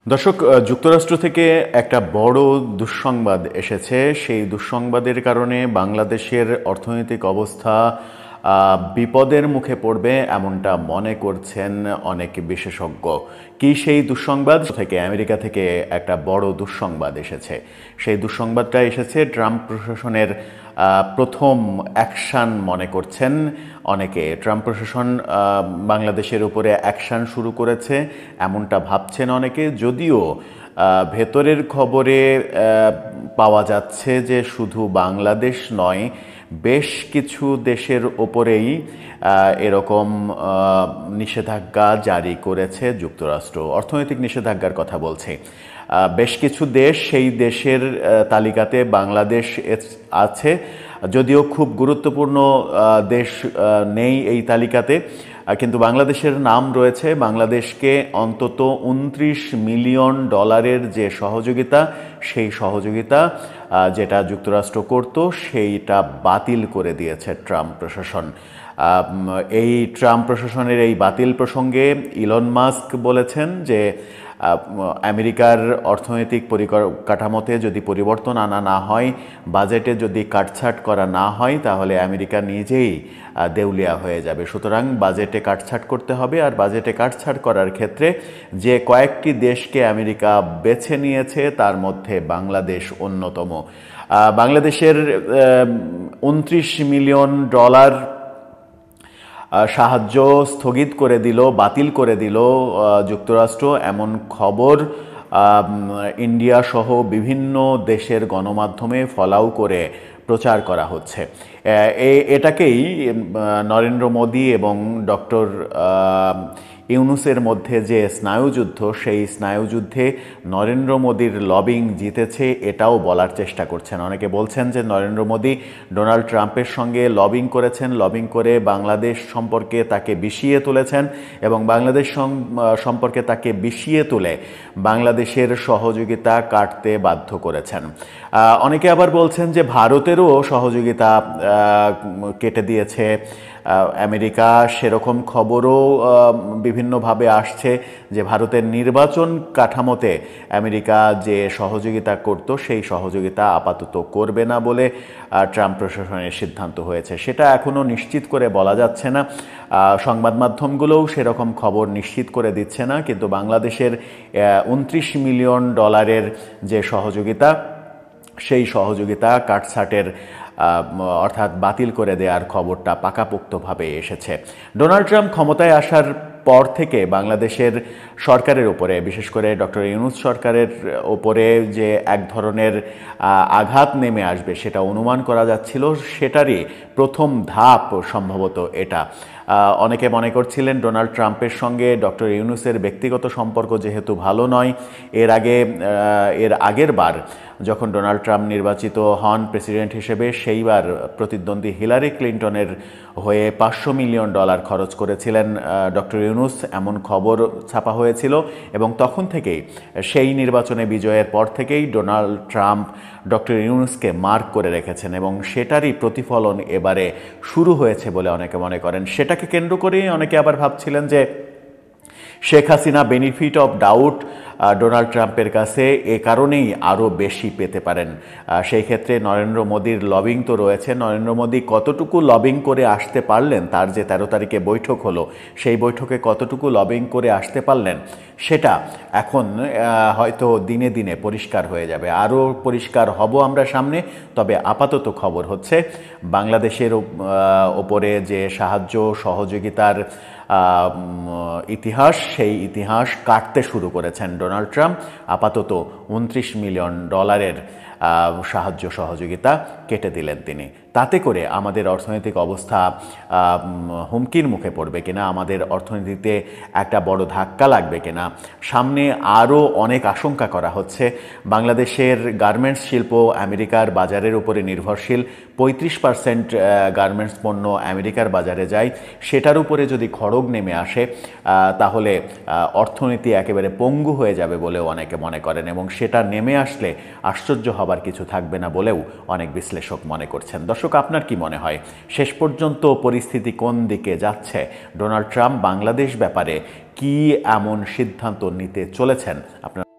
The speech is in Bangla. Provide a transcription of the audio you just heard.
দর্শক, যুক্তরাষ্ট্র থেকে একটা বড় দুঃসংবাদ এসেছে। সেই দুঃসংবাদের কারণে বাংলাদেশের অর্থনৈতিক অবস্থা বিপদের মুখে পড়বে এমনটা মনে করছেন অনেক বিশেষজ্ঞ। কি সেই দুঃসংবাদ? থেকে আমেরিকা থেকে একটা বড় দুঃসংবাদ এসেছে। সেই দুঃসংবাদটা এসেছে ট্রাম্প প্রশাসনের প্রথম অ্যাকশন মনে করছেন অনেকে। ট্রাম্প প্রশাসন বাংলাদেশের উপরে অ্যাকশন শুরু করেছে এমনটা ভাবছেন অনেকে, যদিও ভেতরের খবরে পাওয়া যাচ্ছে যে শুধু বাংলাদেশ নয়, বেশ কিছু দেশের ওপরেই এরকম নিষেধাজ্ঞা জারি করেছে যুক্তরাষ্ট্র। অর্থনৈতিক নিষেধাজ্ঞার কথা বলছে। বেশ কিছু দেশ, সেই দেশের তালিকাতে বাংলাদেশ আছে, যদিও খুব গুরুত্বপূর্ণ দেশ নেই এই তালিকাতে, কিন্তু বাংলাদেশের নাম রয়েছে। বাংলাদেশকে অন্তত $29 মিলিয়ন যে সহযোগিতা, সেই সহযোগিতা যেটা যুক্তরাষ্ট্র করত, সেইটা বাতিল করে দিয়েছে ট্রাম্প প্রশাসন। এই ট্রাম্প প্রশাসনের এই বাতিল প্রসঙ্গে ইলন মাস্ক বলেছেন যে আমেরিকার অর্থনৈতিক পরিকাঠামোতে যদি পরিবর্তন আনা না হয়, বাজেটে যদি কাটছাট করা না হয়, তাহলে আমেরিকা নিজেই দেউলিয়া হয়ে যাবে। সুতরাং বাজেটে কাটছাট করতে হবে, আর বাজেটে কাটছাট করার ক্ষেত্রে যে কয়েকটি দেশকে আমেরিকা বেছে নিয়েছে তার মধ্যে বাংলাদেশ অন্যতম। বাংলাদেশের $29 মিলিয়ন সাহায্য স্থগিত করে দিল, বাতিল করে দিল যুক্তরাষ্ট্র, এমন খবর ইন্ডিয়া সহ বিভিন্ন দেশের গণমাধ্যমে ফলাও করে প্রচার করা হচ্ছে। এটাকেই নরেন্দ্র মোদী এবং ডক্টর ইউনূসের মধ্যে যে স্নায়ুযুদ্ধ, সেই স্নায়ুযুদ্ধে নরেন্দ্র মোদীর লবিং জিতেছে এটাও বলার চেষ্টা করছেন। অনেকে বলছেন যে নরেন্দ্র মোদী ডোনাল্ড ট্রাম্পের সঙ্গে লবিং করেছেন, লবিং করে বাংলাদেশ সম্পর্কে তাকে বিষিয়ে তুলেছেন, এবং বাংলাদেশ সম্পর্কে তাকে বিষিয়ে তুলে বাংলাদেশের সহযোগিতা কাটতে বাধ্য করেছেন। অনেকে আবার বলছেন যে ভারতেরও সহযোগিতা কেটে দিয়েছে আমেরিকা। সেরকম খবরও বিভিন্নভাবে আসছে যে ভারতের নির্বাচন কাঠামোতে আমেরিকা যে সহযোগিতা করত, সেই সহযোগিতা আপাতত করবে না বলে ট্রাম্প প্রশাসনের সিদ্ধান্ত হয়েছে। সেটা এখনও নিশ্চিত করে বলা যাচ্ছে না, সংবাদ মাধ্যমগুলোও সেরকম খবর নিশ্চিত করে দিচ্ছে না, কিন্তু বাংলাদেশের $29 মিলিয়ন যে সহযোগিতা, সেই সহযোগিতা কাটছাটের অর্থাৎ বাতিল করে দেওয়ার খবরটা পাকাপোক্তভাবে এসেছে। ডোনাল্ড ট্রাম্প ক্ষমতায় আসার পর থেকে বাংলাদেশের সরকারের উপরে, বিশেষ করে ডক্টর ইউনূস সরকারের ওপরে যে এক ধরনের আঘাত নেমে আসবে সেটা অনুমান করা যাচ্ছিল, সেটারই প্রথম ধাপ সম্ভবত এটা। অনেকে মনে করছিলেন ডোনাল্ড ট্রাম্পের সঙ্গে ডক্টর ইউনূসের ব্যক্তিগত সম্পর্ক যেহেতু ভালো নয়, এর আগের বার যখন ডোনাল্ড ট্রাম্প নির্বাচিত হন প্রেসিডেন্ট হিসেবে, সেইবার প্রতিদ্বন্দ্বী হিলারি ক্লিন্টনের হয়ে $500 মিলিয়ন খরচ করেছিলেন ডক্টর ইউনূস, এমন খবর ছাপা হয়েছিল। এবং তখন থেকেই, সেই নির্বাচনে বিজয়ের পর থেকেই ডোনাল্ড ট্রাম্প ডক্টর ইউনূসকে মার্ক করে রেখেছেন, এবং সেটারই প্রতিফলন এবারে শুরু হয়েছে বলে অনেকে মনে করেন। সেটাকে কেন্দ্র করেই অনেকে আবার ভাবছিলেন যে Sheikh Hasina benefit of doubt Donald ট্রাম্পের কাছে এ কারণেই আরও বেশি পেতে পারেন। সেই ক্ষেত্রে নরেন্দ্র মোদীর লবিং তো রয়েছে। নরেন্দ্র মোদী কতটুকু লবিং করে আসতে পারলেন, তার যে 13 তারিখে বৈঠক হলো, সেই বৈঠকে কতটুকু লবিং করে আসতে পারলেন, সেটা এখন হয়তো দিনে দিনে পরিষ্কার হয়ে যাবে। আরও পরিষ্কার হব আমরা সামনে। তবে আপাতত খবর হচ্ছে বাংলাদেশের ওপরে যে সাহায্য সহযোগিতার ইতিহাস, সেই ইতিহাস কাটতে শুরু করেছেন ডোনাল্ড ট্রাম্প। আপাতত $29 মিলিয়ন সাহায্য সহযোগিতা কেটে দিলেন তিনি। তাতে করে আমাদের অর্থনৈতিক অবস্থা হুমকির মুখে পড়বে কিনা, আমাদের অর্থনীতিতে একটা বড় ধাক্কা লাগবে কিনা, সামনে আরও অনেক আশঙ্কা করা হচ্ছে। বাংলাদেশের গার্মেন্টস শিল্প আমেরিকার বাজারের উপরে নির্ভরশীল। 35% গার্মেন্টস পণ্য আমেরিকার বাজারে যায়। সেটার উপরে যদি খড়গ নেমে আসে, তাহলে অর্থনীতি একেবারে পঙ্গু হয়ে যাবে বলেও অনেকে মনে করেন, এবং সেটা নেমে আসলে আশ্চর্য হবার কিছু থাকবে না বলেও অনেক বিশ্লেষক মনে করছেন। দর্শক, আপনার কি মনে হয় শেষ পর্যন্ত পরিস্থিতি কোন দিকে যাচ্ছে? ডোনাল্ড ট্রাম্প বাংলাদেশ ব্যাপারে কি এমন সিদ্ধান্ত নিতে চলেছেন? আপনার